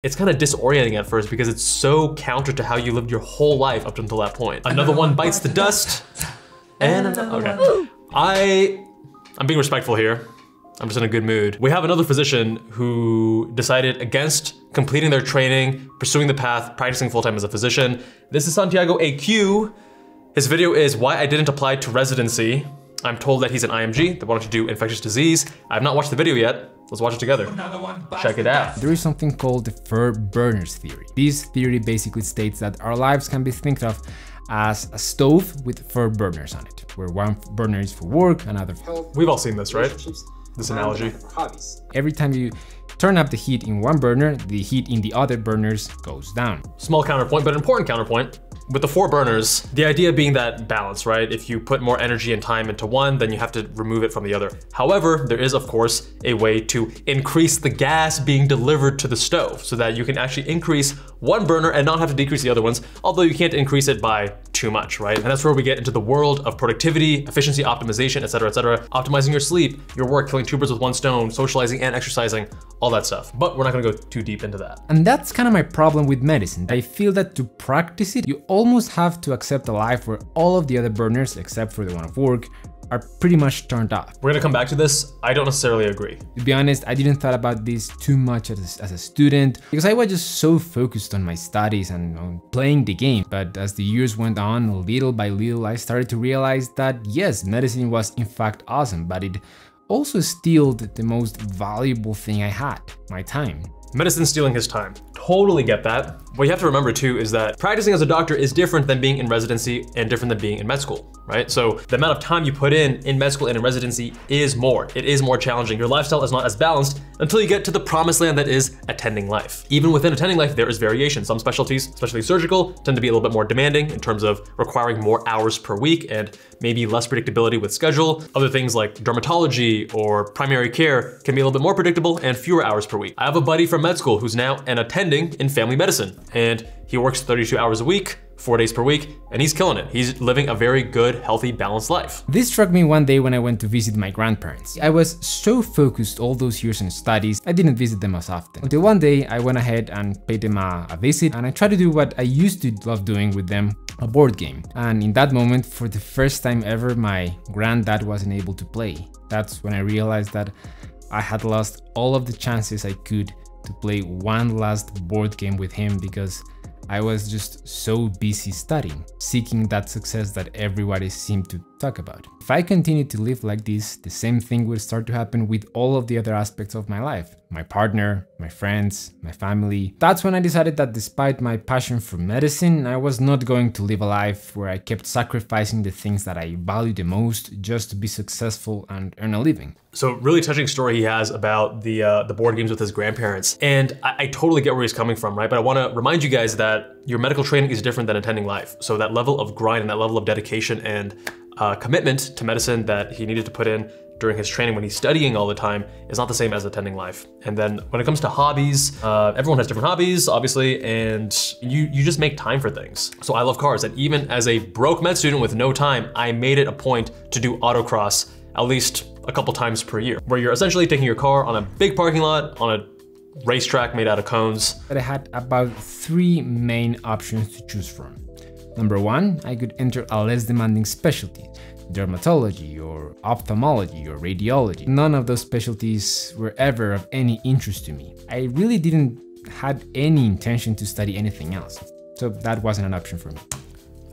It's kind of disorienting at first because it's so counter to how you lived your whole life up until that point. Another one bites the dust. And okay. I'm being respectful here. I'm just in a good mood. We have another physician who decided against completing their training, pursuing the path, practicing full-time as a physician. This is Santiago AQ. His video is why I didn't apply to residency. I'm told that he's an IMG that wanted to do infectious disease. I have not watched the video yet. Let's watch it together. Check it out. There is something called the fur burners theory. This theory basically states that our lives can be thought of as a stove with fur burners on it, where one burner is for work, another for health. We've all seen this, right? This analogy. Every time you turn up the heat in one burner, the heat in the other burners goes down. Small counterpoint, but important counterpoint. With the 4 burners, the idea being that balance, right? If you put more energy and time into one, then you have to remove it from the other. However, there is of course a way to increase the gas being delivered to the stove so that you can actually increase one burner and not have to decrease the other ones, although you can't increase it by too much, right? And that's where we get into the world of productivity, efficiency optimization, etc., optimizing your sleep, your work, killing 2 birds with 1 stone, socializing and exercising, all that stuff. But we're not gonna go too deep into that. And that's kind of my problem with medicine. I feel that to practice it, you almost have to accept a life where all of the other burners, except for the one of work, are pretty much turned off. We're gonna come back to this. I don't necessarily agree. To be honest, I didn't thought about this too much as a student because I was just so focused on my studies and on playing the game. But as the years went on, little by little, I started to realize that yes, medicine was in fact awesome, but it also stole the most valuable thing I had, my time. Medicine stealing his time. Totally get that. What you have to remember too is that practicing as a doctor is different than being in residency and different than being in med school, right? So the amount of time you put in med school and in residency is more. It is more challenging. Your lifestyle is not as balanced until you get to the promised land that is attending life. Even within attending life, there is variation. Some specialties, especially surgical, tend to be a little bit more demanding in terms of requiring more hours per week and maybe less predictability with schedule. Other things like dermatology or primary care can be a little bit more predictable and fewer hours per week. I have a buddy from med school who's now an attending in family medicine, and he works 32 hours a week, 4 days per week, and he's killing it. He's living a very good, healthy, balanced life. This struck me one day when I went to visit my grandparents. I was so focused all those years on studies, I didn't visit them as often. Until one day, I went ahead and paid them a visit, and I tried to do what I used to love doing with them, a board game. And in that moment, for the first time ever, my granddad wasn't able to play. That's when I realized that I had lost all of the chances I could to play one last board game with him because I was just so busy studying, seeking that success that everybody seemed to talk about. If I continued to live like this, the same thing would start to happen with all of the other aspects of my life. My partner, my friends, my family. That's when I decided that despite my passion for medicine, I was not going to live a life where I kept sacrificing the things that I value the most just to be successful and earn a living. So really touching story he has about the board games with his grandparents. And I totally get where he's coming from, right? But I wanna remind you guys that your medical training is different than attending life. So that level of grind and that level of dedication and commitment to medicine that he needed to put in during his training when he's studying all the time is not the same as attending life. And then when it comes to hobbies, everyone has different hobbies, obviously, and you just make time for things. So I love cars, and even as a broke med student with no time, I made it a point to do autocross at least a couple times per year, where you're essentially taking your car on a big parking lot, on a racetrack made out of cones. But I had about 3 main options to choose from. Number 1, I could enter a less demanding specialty, dermatology or ophthalmology or radiology. None of those specialties were ever of any interest to me. I really didn't have any intention to study anything else, so that wasn't an option for me.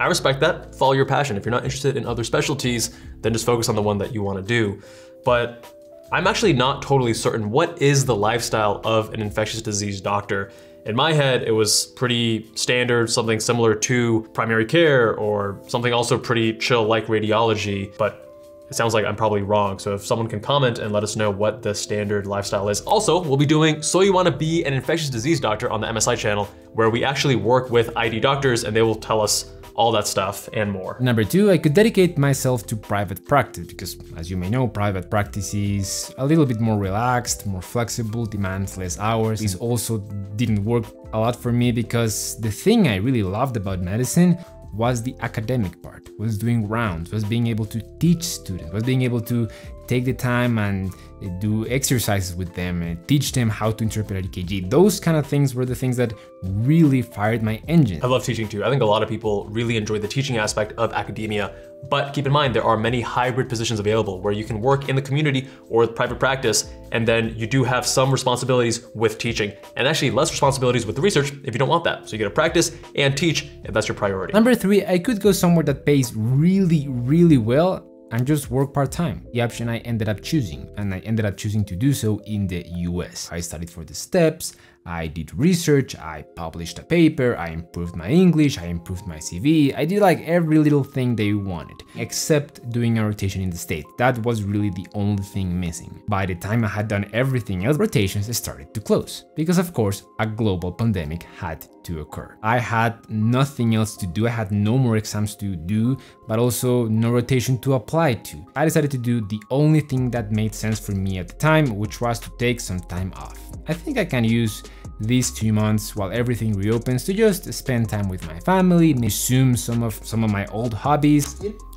I respect that. Follow your passion. If you're not interested in other specialties, then just focus on the one that you want to do. But I'm actually not totally certain what is the lifestyle of an infectious disease doctor. In my head, it was pretty standard, something similar to primary care or something also pretty chill like radiology, but it sounds like I'm probably wrong. So if someone can comment and let us know what the standard lifestyle is. Also, we'll be doing So You Wanna Be an Infectious Disease Doctor on the MSI channel, where we actually work with ID doctors and they will tell us all that stuff and more. Number 2, I could dedicate myself to private practice because, as you may know, private practice is a little bit more relaxed, more flexible, demands less hours. This also didn't work a lot for me because the thing I really loved about medicine was the academic part, was doing rounds, was being able to teach students, was being able to take the time and do exercises with them and teach them how to interpret a EKG. Those kind of things were the things that really fired my engine. I love teaching too. I think a lot of people really enjoy the teaching aspect of academia, but keep in mind there are many hybrid positions available where you can work in the community or with private practice, and then you do have some responsibilities with teaching and actually less responsibilities with the research if you don't want that. So you get to practice and teach if that's your priority. Number 3, I could go somewhere that pays really, really well and just work part-time. The option I ended up choosing, and I ended up choosing to do so in the US. I studied for the steps, I did research, I published a paper, I improved my English, I improved my CV. I did like every little thing they wanted, except doing a rotation in the States. That was really the only thing missing. By the time I had done everything else, rotations started to close, because of course, a global pandemic had to occur. I had nothing else to do, I had no more exams to do, but also no rotation to apply to. I decided to do the only thing that made sense for me at the time, which was to take some time off. I think I can use these 2 months while everything reopens to just spend time with my family, resume some of my old hobbies.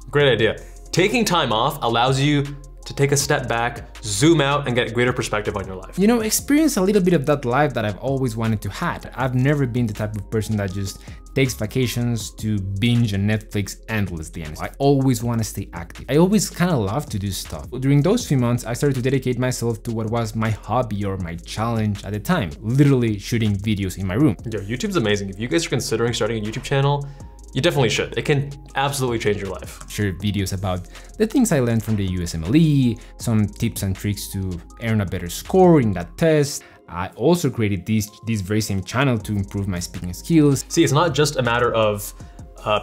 Great idea. Taking time off allows you to take a step back, zoom out, and get greater perspective on your life. You know, experience a little bit of that life that I've always wanted to have. I've never been the type of person that just takes vacations to binge on Netflix endlessly. And I always want to stay active. I always kind of love to do stuff. During those few months, I started to dedicate myself to what was my hobby or my challenge at the time, literally shooting videos in my room. Yo, YouTube's amazing. If you guys are considering starting a YouTube channel, you definitely should. It can absolutely change your life. Share videos about the things I learned from the USMLE, some tips and tricks to earn a better score in that test. I also created this very same channel to improve my speaking skills. See, it's not just a matter of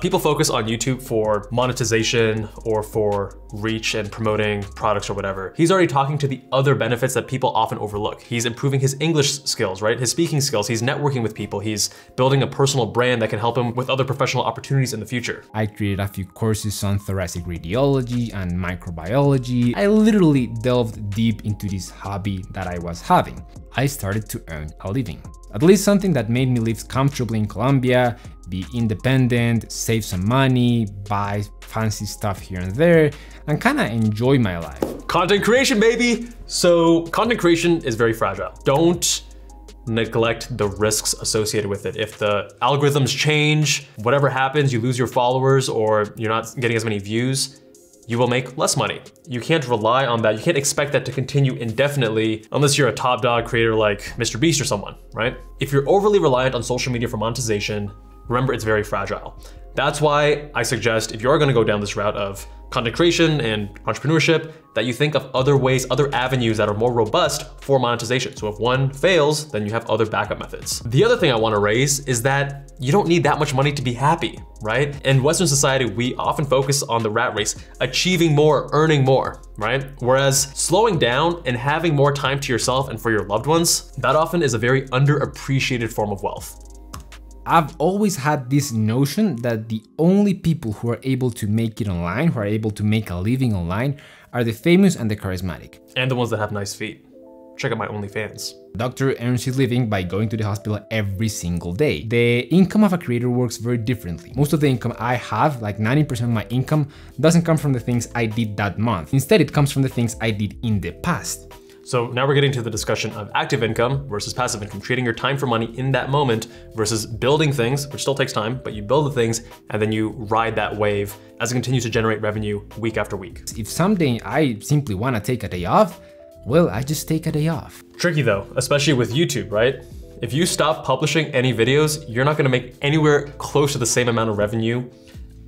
people focus on YouTube for monetization or for reach and promoting products or whatever. He's already talking to the other benefits that people often overlook. He's improving his English skills, right? His speaking skills, he's networking with people, he's building a personal brand that can help him with other professional opportunities in the future. I created a few courses on thoracic radiology and microbiology. I literally delved deep into this hobby that I was having. I started to earn a living. At least something that made me live comfortably in Colombia, be independent, save some money, buy fancy stuff here and there, and kind of enjoy my life. Content creation, baby! So content creation is very fragile. Don't neglect the risks associated with it. If the algorithms change, whatever happens, you lose your followers or you're not getting as many views, you will make less money. You can't rely on that. You can't expect that to continue indefinitely unless you're a top dog creator like Mr. Beast or someone, right? If you're overly reliant on social media for monetization, remember it's very fragile. That's why I suggest if you're gonna go down this route of content creation and entrepreneurship, that you think of other ways, other avenues that are more robust for monetization. So if one fails, then you have other backup methods. The other thing I wanna raise is that you don't need that much money to be happy, right? In Western society, we often focus on the rat race, achieving more, earning more, right? Whereas slowing down and having more time to yourself and for your loved ones, that often is a very underappreciated form of wealth. I've always had this notion that the only people who are able to make it online, who are able to make a living online, are the famous and the charismatic. And the ones that have nice feet. Check out my OnlyFans. A doctor earns his living by going to the hospital every single day. The income of a creator works very differently. Most of the income I have, like 90% of my income, doesn't come from the things I did that month. Instead, it comes from the things I did in the past. So now we're getting to the discussion of active income versus passive income, trading your time for money in that moment versus building things, which still takes time, but you build the things and then you ride that wave as it continues to generate revenue week after week. If someday I simply want to take a day off, well, I just take a day off. Tricky though, especially with YouTube, right? If you stop publishing any videos, you're not gonna make anywhere close to the same amount of revenue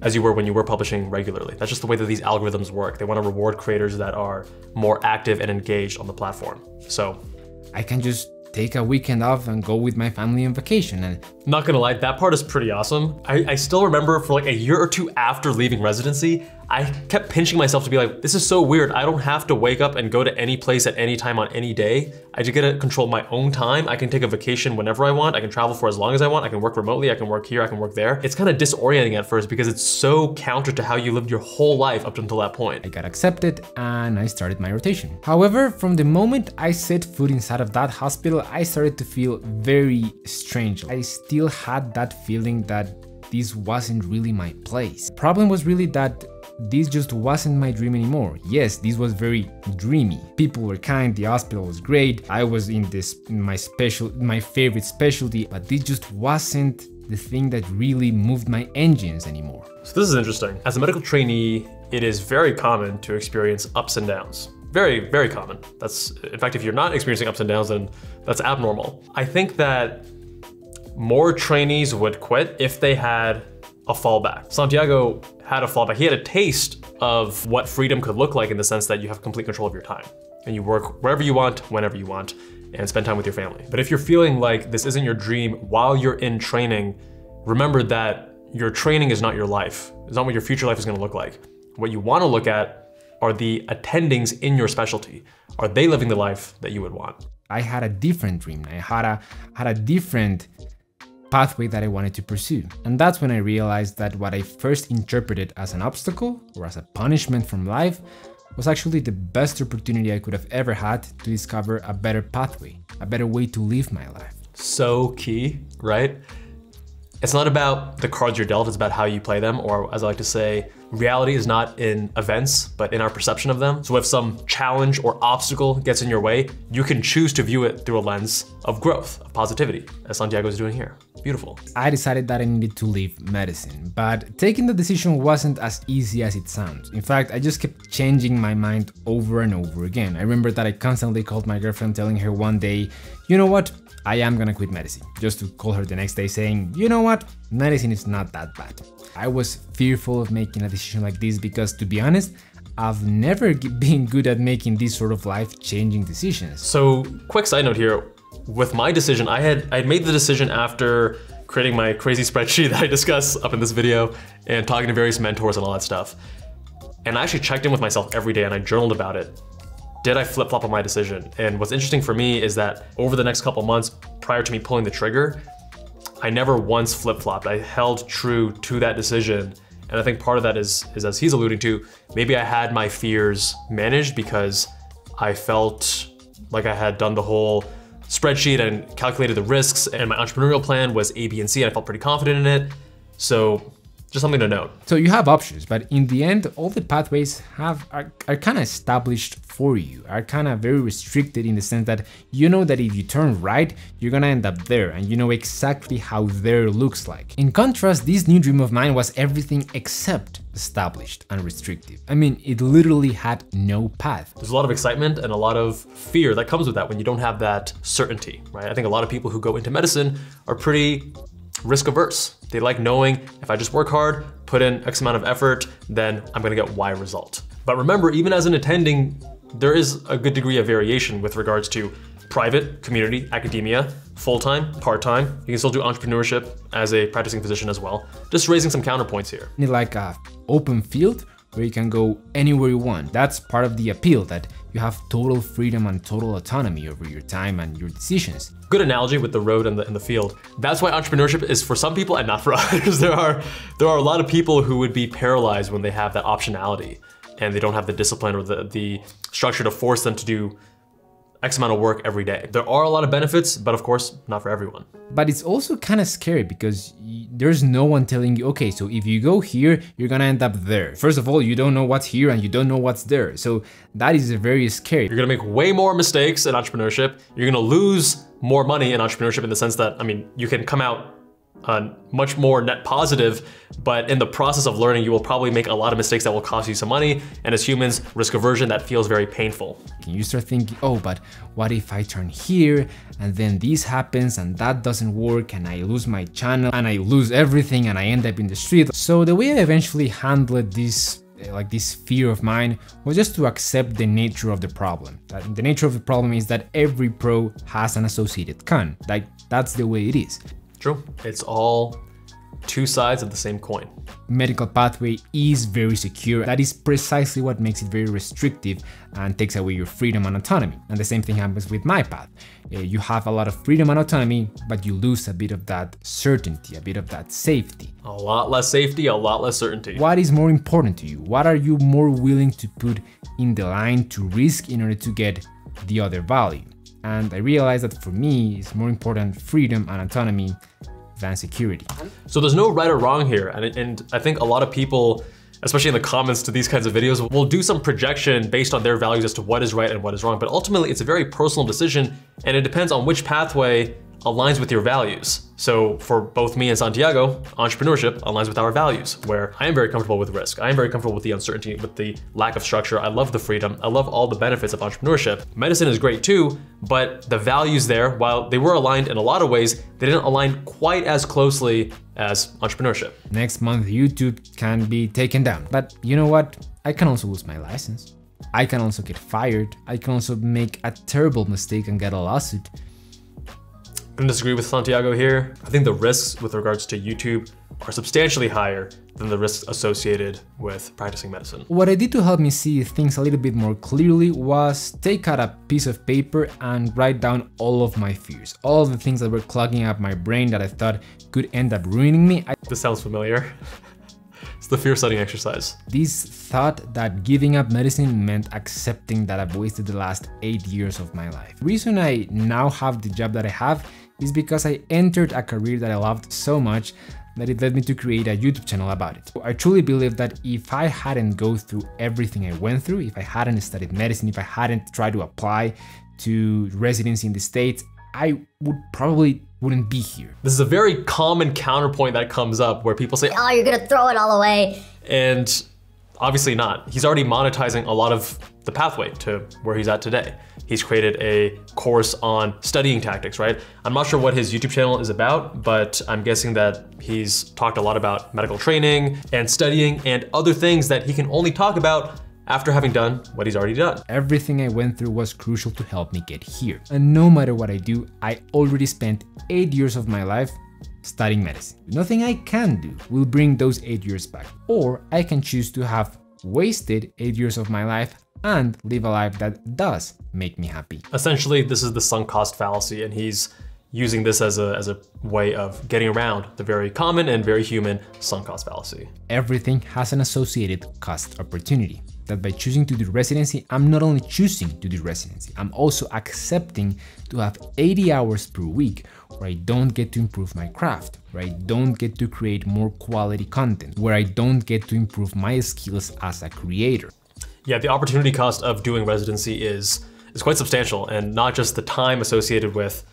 as you were when you were publishing regularly. That's just the way that these algorithms work. They want to reward creators that are more active and engaged on the platform. So I can just take a weekend off and go with my family on vacation. And not gonna lie, that part is pretty awesome. I still remember for like a year or two after leaving residency, I kept pinching myself to be like, this is so weird. I don't have to wake up and go to any place at any time on any day. I just get to control my own time. I can take a vacation whenever I want. I can travel for as long as I want. I can work remotely. I can work here. I can work there. It's kind of disorienting at first because it's so counter to how you lived your whole life up until that point. I got accepted and I started my rotation. However, from the moment I set foot inside of that hospital, I started to feel very strange. I still had that feeling that this wasn't really my place. The problem was really that this just wasn't my dream anymore. Yes, this was very dreamy. People were kind, the hospital was great, I was in my favorite specialty, but this just wasn't the thing that really moved my engines anymore. So this is interesting. As a medical trainee, it is very common to experience ups and downs. Very, very common. In fact, if you're not experiencing ups and downs, then that's abnormal. I think that more trainees would quit if they had a fallback. Santiago had a fallback. He had a taste of what freedom could look like in the sense that you have complete control of your time and you work wherever you want, whenever you want, and spend time with your family. But if you're feeling like this isn't your dream while you're in training, remember that your training is not your life. It's not what your future life is gonna look like. What you wanna look at are the attendings in your specialty. Are they living the life that you would want? I had a different dream. I had a different pathway that I wanted to pursue. And that's when I realized that what I first interpreted as an obstacle or as a punishment from life was actually the best opportunity I could have ever had to discover a better pathway, a better way to live my life. So key, right? It's not about the cards you're dealt, it's about how you play them, or as I like to say, reality is not in events, but in our perception of them. So if some challenge or obstacle gets in your way, you can choose to view it through a lens of growth, of positivity, as Santiago is doing here. Beautiful. I decided that I needed to leave medicine, but taking the decision wasn't as easy as it sounds. In fact, I just kept changing my mind over and over again. I remember that I constantly called my girlfriend telling her one day, you know what? I am gonna quit medicine. Just to call her the next day saying, you know what? Medicine is not that bad. I was fearful of making a decision like this because, to be honest, I've never been good at making these sort of life-changing decisions. So, quick side note here. With my decision, I had made the decision after creating my crazy spreadsheet that I discuss up in this video and talking to various mentors and all that stuff. And I actually checked in with myself every day and I journaled about it. Did I flip-flop on my decision? And what's interesting for me is that over the next couple months prior to me pulling the trigger, I never once flip-flopped. I held true to that decision. And I think part of that is as he's alluding to, maybe I had my fears managed because I felt like I had done the whole spreadsheet and calculated the risks, and my entrepreneurial plan was A, B, and C, and I felt pretty confident in it. So just something to note. So you have options, but in the end, all the pathways are kind of established for you, are kind of very restricted in the sense that you know that if you turn right, you're gonna end up there, and you know exactly how there looks like. In contrast, this new dream of mine was everything except established and restrictive. I mean, it literally had no path. There's a lot of excitement and a lot of fear that comes with that when you don't have that certainty, right? I think a lot of people who go into medicine are pretty risk averse. They like knowing if I just work hard, put in X amount of effort, then I'm gonna get Y result. But remember, even as an attending, there is a good degree of variation with regards to private, community, academia, full-time, part-time. You can still do entrepreneurship as a practicing physician as well. Just raising some counterpoints here. Need like a open field where you can go anywhere you want. That's part of the appeal, that you have total freedom and total autonomy over your time and your decisions. Good analogy with the road and the field. That's why entrepreneurship is for some people and not for others. There are a lot of people who would be paralyzed when they have that optionality and they don't have the discipline or the structure to force them to do X amount of work every day. There are a lot of benefits, but of course, not for everyone. But it's also kind of scary because there's no one telling you, okay, so if you go here, you're gonna end up there. First of all, you don't know what's here and you don't know what's there. So that is very scary. You're gonna make way more mistakes in entrepreneurship. You're gonna lose more money in entrepreneurship in the sense that, I mean, you can come out much more net positive, but in the process of learning, you will probably make a lot of mistakes that will cost you some money. And as humans, risk aversion, that feels very painful. You start thinking, oh, but what if I turn here and then this happens and that doesn't work and I lose my channel and I lose everything and I end up in the street. So the way I eventually handled this fear of mine was just to accept the nature of the problem. The nature of the problem is that every pro has an associated con. Like, that's the way it is. True. It's all two sides of the same coin. Medical pathway is very secure. That is precisely what makes it very restrictive and takes away your freedom and autonomy. And the same thing happens with my path. You have a lot of freedom and autonomy, but you lose a bit of that certainty, a bit of that safety. A lot less safety, a lot less certainty. What is more important to you? What are you more willing to put in the line to risk in order to get the other value? And I realized that for me, it's more important freedom and autonomy than security. So there's no right or wrong here. And I think a lot of people especially in the comments to these kinds of videos, will do some projection based on their values as to what is right and what is wrong. But ultimately, it's a very personal decision, and it depends on which pathway aligns with your values. So for both me and Santiago, entrepreneurship aligns with our values, where I am very comfortable with risk. I am very comfortable with the uncertainty, with the lack of structure. I love the freedom. I love all the benefits of entrepreneurship. Medicine is great too, but the values there, while they were aligned in a lot of ways, they didn't align quite as closely as entrepreneurship. Next month, YouTube can be taken down. But you know what? I can also lose my license. I can also get fired. I can also make a terrible mistake and get a lawsuit. I disagree with Santiago here. I think the risks with regards to YouTube are substantially higher than the risks associated with practicing medicine. What I did to help me see things a little bit more clearly was take out a piece of paper and write down all of my fears, all of the things that were clogging up my brain that I thought could end up ruining me. This sounds familiar. It's the fear setting exercise. This thought that giving up medicine meant accepting that I've wasted the last 8 years of my life. The reason I now have the job that I have is because I entered a career that I loved so much that it led me to create a YouTube channel about it. I truly believe that if I hadn't go through everything I went through, if I hadn't studied medicine, if I hadn't tried to apply to residency in the States, I wouldn't be here. This is a very common counterpoint that comes up where people say, oh, you're gonna throw it all away. And obviously not. He's already monetizing a lot of the pathway to where he's at today. He's created a course on studying tactics, right? I'm not sure what his YouTube channel is about, but I'm guessing that he's talked a lot about medical training and studying and other things that he can only talk about after having done what he's already done. Everything I went through was crucial to help me get here. And no matter what I do, I already spent 8 years of my life studying medicine. Nothing I can do will bring those 8 years back. Or I can choose to have wasted 8 years of my life and live a life that does make me happy. Essentially, this is the sunk cost fallacy, and he's using this as a way of getting around the very common and very human sunk cost fallacy. Everything has an associated cost opportunity. That by choosing to do residency, I'm not only choosing to do residency, I'm also accepting to have 80 hours per week where I don't get to improve my craft, where I don't get to create more quality content, where I don't get to improve my skills as a creator. Yeah, the opportunity cost of doing residency is quite substantial, and not just the time associated with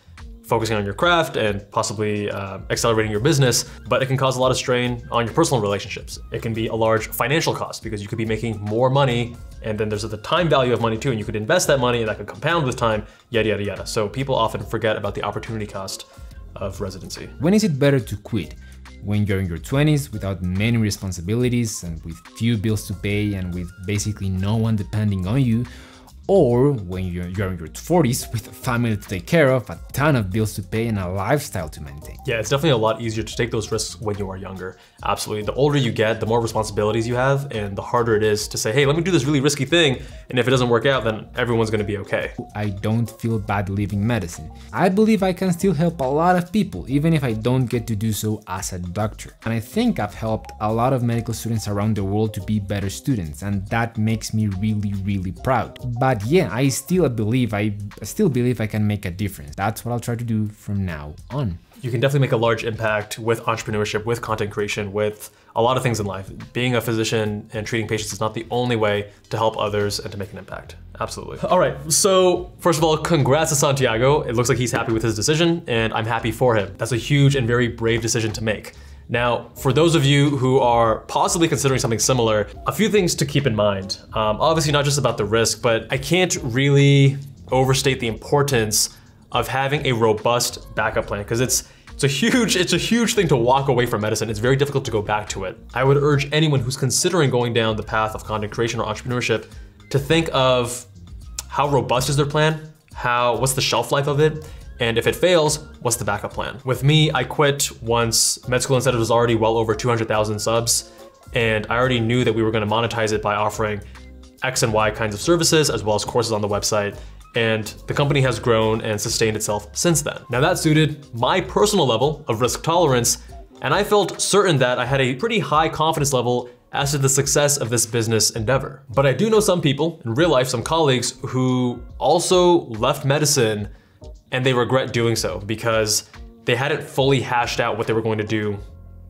focusing on your craft and possibly accelerating your business, but it can cause a lot of strain on your personal relationships. It can be a large financial cost because you could be making more money, and then there's the time value of money too, and you could invest that money and that could compound with time, yada, yada, yada. So people often forget about the opportunity cost of residency. When is it better to quit? When you're in your 20s without many responsibilities and with few bills to pay and with basically no one depending on you, or when you're in your 40s with a family to take care of, a ton of bills to pay, and a lifestyle to maintain. Yeah, it's definitely a lot easier to take those risks when you are younger. Absolutely. The older you get, the more responsibilities you have, and the harder it is to say, hey, let me do this really risky thing, and if it doesn't work out, then everyone's gonna be okay. I don't feel bad leaving medicine. I believe I can still help a lot of people, even if I don't get to do so as a doctor. And I think I've helped a lot of medical students around the world to be better students, and that makes me really, really proud. But yeah, I still believe I can make a difference. That's what I'll try to do from now on. You can definitely make a large impact with entrepreneurship, with content creation, with a lot of things in life. Being a physician and treating patients is not the only way to help others and to make an impact. Absolutely. All right, so first of all, congrats to Santiago. It looks like he's happy with his decision, and I'm happy for him. That's a huge and very brave decision to make. Now, for those of you who are possibly considering something similar, a few things to keep in mind. Obviously not just about the risk, but I can't really overstate the importance of having a robust backup plan, because it's a huge thing to walk away from medicine. It's very difficult to go back to it. I would urge anyone who's considering going down the path of content creation or entrepreneurship to think of how robust is their plan, what's the shelf life of it, and if it fails, what's the backup plan? With me, I quit once Med School Incentive was already well over 200,000 subs, and I already knew that we were gonna monetize it by offering X and Y kinds of services, as well as courses on the website. And the company has grown and sustained itself since then. Now that suited my personal level of risk tolerance, and I felt certain that I had a pretty high confidence level as to the success of this business endeavor. But I do know some people in real life, some colleagues who also left medicine and they regret doing so because they hadn't fully hashed out what they were going to do.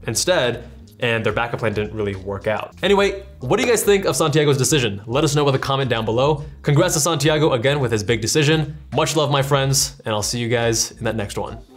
Instead, and their backup plan didn't really work out. Anyway, what do you guys think of Santiago's decision? Let us know with a comment down below. Congrats to Santiago again with his big decision. Much love, my friends, and I'll see you guys in that next one.